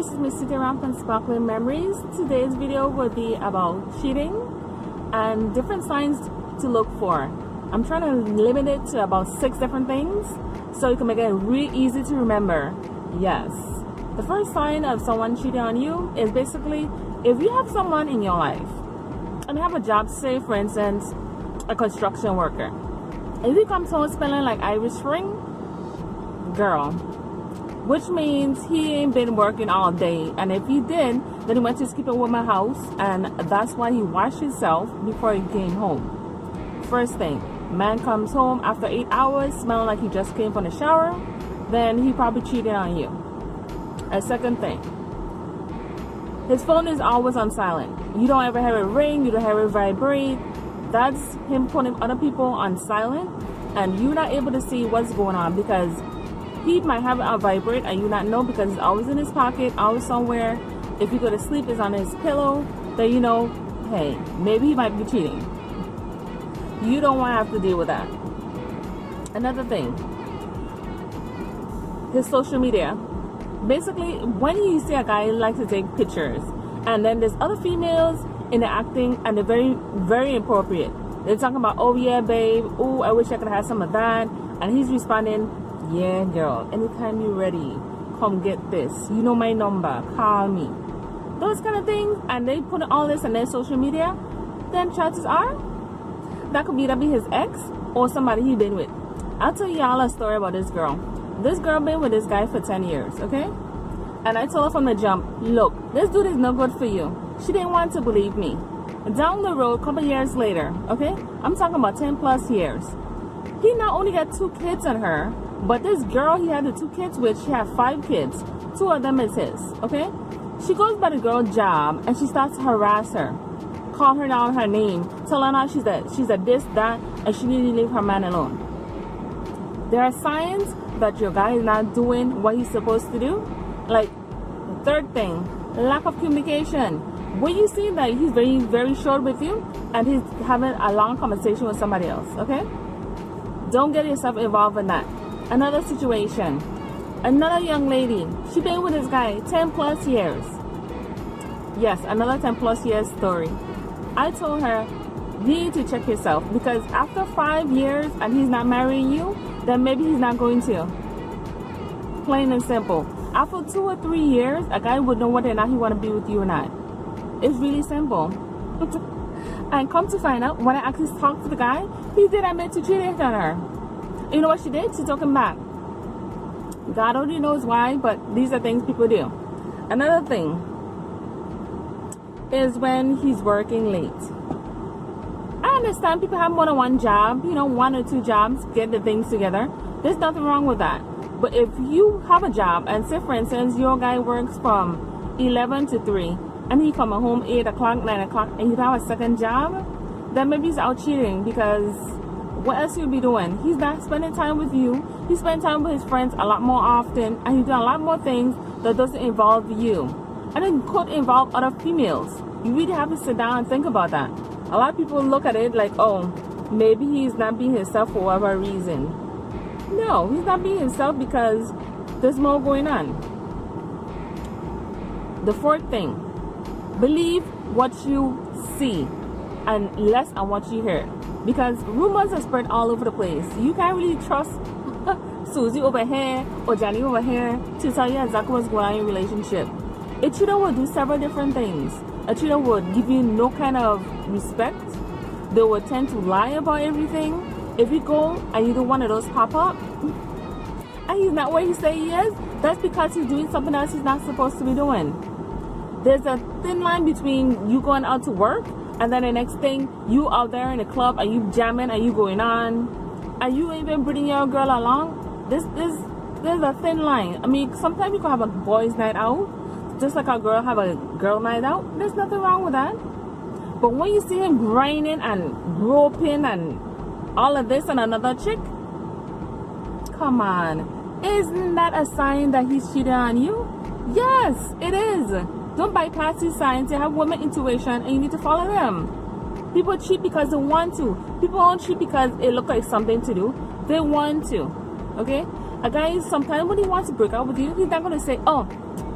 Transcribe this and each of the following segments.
this is Miss City Around from Sparkling Memories. Today's video will be about cheating and different signs to look for. I'm trying to limit it to about 6 different things so you can make it really easy to remember. Yes. The first sign of someone cheating on you is basically if you have someone in your life and have a job, say for instance, a construction worker. If he comes home smelling like Irish Spring, girl, which means he ain't been working all day, and if he did, then he went to skip a woman's house, and that's why he washed himself before he came home. First thing, man comes home after 8 hours smelling like he just came from the shower, then he probably cheated on you. A second thing, his phone is always on silent. You don't ever have it ring, you don't have it vibrate. That's him putting other people on silent, and you're not able to see what's going on because he might have it on vibrate and you not know because it's always in his pocket, always somewhere. If you go to sleep, it's on his pillow. Then you know, hey, maybe he might be cheating. You don't want to have to deal with that. Another thing, his social media. Basically, when you see a guy likes to take pictures, and then there's other females in the acting, and they're very, very inappropriate. They're talking about, oh yeah, babe, oh, I wish I could have some of that, and he's responding, yeah, girl, anytime you're ready, come get this. You know my number, call me. Those kind of things, and they put all this on their social media, then chances are that could either be his ex or somebody he's been with. I'll tell y'all a story about this girl. This girl been with this guy for 10 years, okay? And I told her from the jump, look, this dude is no good for you. She didn't want to believe me. Down the road, a couple years later, okay? I'm talking about 10 plus years. He not only got 2 kids on her, but this girl he had the 2 kids with, she had 5 kids. 2 of them is his, okay? She goes by the girl's job and she starts to harass her. Call her down her name. Tell her now she's a this, that, and she need to leave her man alone. There are signs that your guy is not doing what he's supposed to do. Like, third thing, lack of communication. When you see that he's very, very short with you and he's having a long conversation with somebody else, okay? Don't get yourself involved in that. Another situation, another young lady, she been with this guy 10 plus years. Yes, another 10 plus years story. I told her, you need to check yourself because after 5 years and he's not marrying you, then maybe he's not going to. Plain and simple. After 2 or 3 years, a guy would know whether or not he want to be with you or not. It's really simple. And come to find out, when I actually talked to the guy, he did admit to cheating on her. You know what she did? She took him back. God only knows why, but these are things people do. Another thing is when he's working late. I understand people have more than one job, 1 or 2 jobs, get the things together. There's nothing wrong with that. But if you have a job, and say for instance, your guy works from 11 to 3, and he come home 8 o'clock, 9 o'clock, and you have a second job, then maybe he's out cheating because what else he'll be doing? He's not spending time with you. He's spending time with his friends a lot more often, and he's doing a lot more things that doesn't involve you. And it could involve other females. You really have to sit down and think about that. A lot of people look at it like, oh, maybe he's not being himself for whatever reason. No, he's not being himself because there's more going on. The fourth thing, believe what you see and less on what you hear. Because rumors are spread all over the place. You can't really trust Susie over here or Johnny over here to tell you exactly what's going on in your relationship. A cheater will do several different things. A cheater would give you no kind of respect. They will tend to lie about everything. If you go and you do one of those pop up and he's not where he say he is, that's because he's doing something else he's not supposed to be doing. There's a thin line between you going out to work and then the next thing you out there in the club and you jamming and you going on and you even bringing your girl along. There's a thin line. I mean, sometimes you can have a boys' night out just like a girl have a girl night out. There's nothing wrong with that. But when you see him grinding and groping and all of this and another chick, come on, isn't that a sign that he's cheating on you? Yes, it is. Don't bypass these signs. You have women intuition and you need to follow them. People cheat because they want to. People don't cheat because it looks like something to do. They want to. Okay? A guy, sometimes when he wants to break up with you, he's not going to say, oh,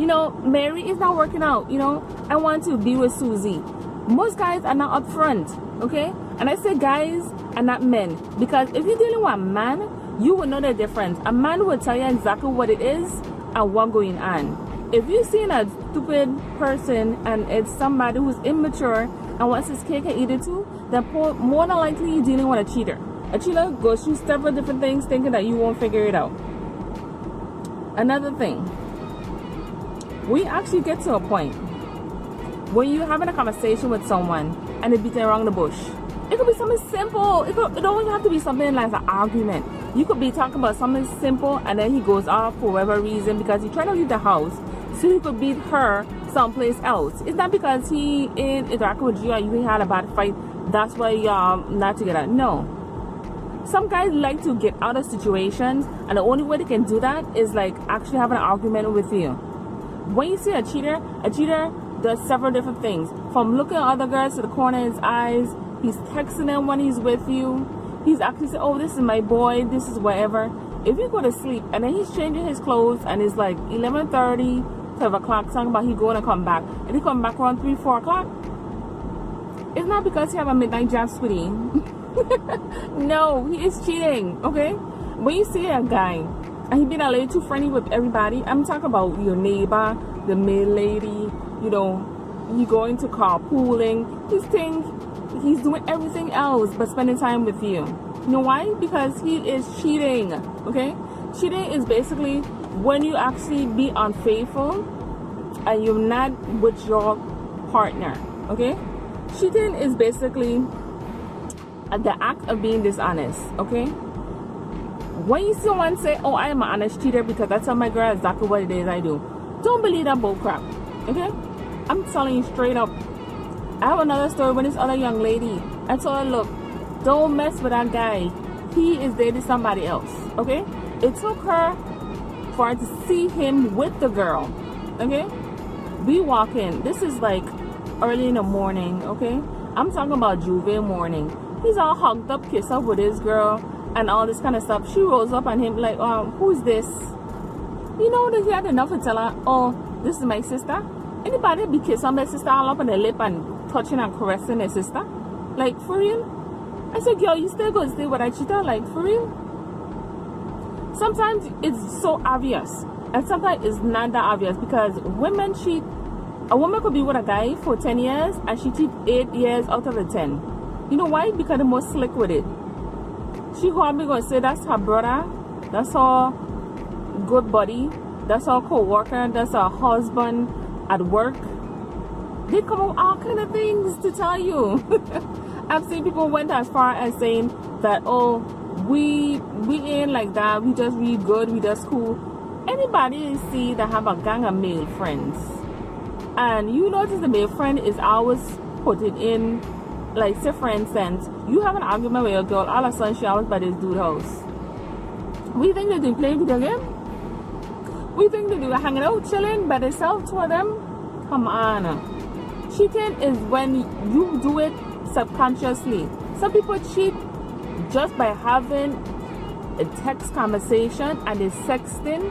You know, Mary is not working out. You know, I want to be with Susie. Most guys are not upfront, okay? And I say guys and not men, because if you're dealing with a man, you will know the difference. A man will tell you exactly what it is and what going on. If you're seeing a stupid person and it's somebody who's immature and wants his cake and eat it too, then more than likely you're dealing with a cheater. A cheater goes through several different things thinking that you won't figure it out. Another thing, we actually get to a point when you're having a conversation with someone and they beat around the bush. It could be something simple. It don't even have to be something like an argument. You could be talking about something simple and then he goes off for whatever reason because he's trying to leave the house so he could beat her someplace else. It's not because he ain't interacting with you or you had a bad fight, that's why y'all not together. No. Some guys like to get out of situations, and the only way they can do that is like actually have an argument with you. When you see a cheater does several different things. From looking at other girls to the corner of his eyes, he's texting them when he's with you. He's actually saying, oh, this is my boy, this is whatever. If you go to sleep and then he's changing his clothes and it's like 11:30, 12 o'clock, talking about he going to come back, and he come back around 3, 4 o'clock, it's not because he have a midnight job, sweetie. No, he is cheating, okay? When you see a guy and he being a little too friendly with everybody, I'm talking about your neighbor, the maid lady, you know, you going to carpooling, he's doing everything else but spending time with you. You know why? Because he is cheating, okay? Cheating is basically when you actually be unfaithful and you're not with your partner, okay? Cheating is basically the act of being dishonest, okay? When you see someone say, oh, I am an honest cheater because I tell my girl exactly what it is I do, don't believe that bull crap, okay? I'm telling you straight up. I have another story with this other young lady. I told her, look, don't mess with that guy. He is dating somebody else, okay? It took her for her to see him with the girl, okay? We walk in. This is like early in the morning, okay? I'm talking about Juve morning. He's all hugged up, kiss up with his girl and all this kind of stuff. She rolls up on him like, who's this? You know that he had enough to tell her, oh, this is my sister. Anybody be kissing their sister all up on the lip and touching and caressing their sister? Like, for real? I said, girl, you still gonna stay with that cheater? Like, for real? Sometimes it's so obvious, and sometimes it's not that obvious, because women cheat. A woman could be with a guy for 10 years and she cheat 8 years out of the 10. You know why? Because they're more slick with it. She probably gonna say that's her brother, that's her good buddy, that's her co-worker, that's her husband at work. They come up with all kind of things to tell you. I've seen people went as far as saying that, oh, we ain't like that, we just really good, we just cool. Anybody you see that have a gang of male friends, and you notice the male friend is always put it in, like, say for instance, you have an argument with your girl, all of a sudden she always by this dude's house. We think they do playing video game? We think they do hanging out, chilling by themselves, two of them? Come on. Cheating is when you do it subconsciously. Some people cheat just by having a text conversation and they're sexting,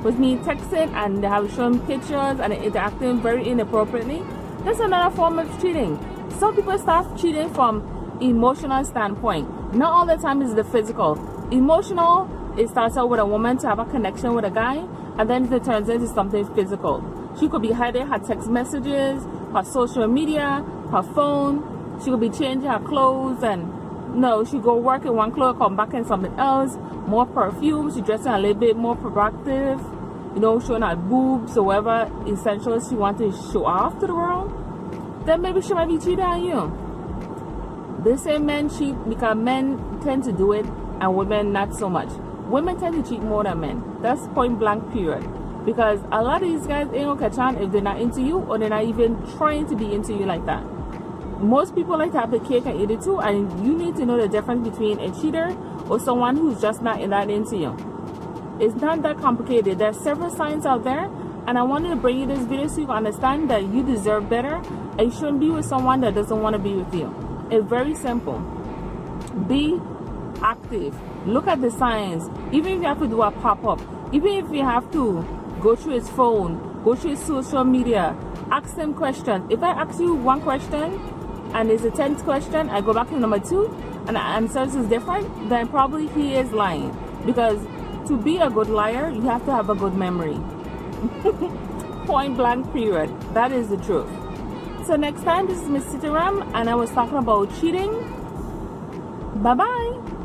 which means texting and they have shown pictures and they're interacting very inappropriately. That's another form of cheating. Some people start cheating from emotional standpoint. Not all the time is the physical. Emotional, it starts out with a woman to have a connection with a guy, and then it turns into something physical. She could be hiding her text messages, her social media, her phone. She could be changing her clothes, and no, she go work in one clothes, come back in something else. More perfume. She dressing a little bit more provocative, you know, showing her boobs or whatever essentials she wants to show off to the world. Then maybe she might be cheating on you. They say men cheat because men tend to do it and women not so much. Women tend to cheat more than men. That's point blank period. Because a lot of these guys ain't gonna catch on if they're not into you, or they're not even trying to be into you like that. Most people like to have the cake and eat it too, and you need to know the difference between a cheater or someone who's just not in that into you. It's not that complicated. There are several signs out there, and I wanted to bring you this video so you can understand that you deserve better and you shouldn't be with someone that doesn't want to be with you. It's very simple. Be active. Look at the signs. Even if you have to do a pop-up, even if you have to go through his phone, go through his social media, ask him questions. If I ask you one question and it's a 10th question, I go back to number 2 and the answers is different, then probably he is lying. Because to be a good liar, you have to have a good memory. Point blank period. That is the truth. So next time, this is Miss Sitaram, and I was talking about cheating. Bye-bye.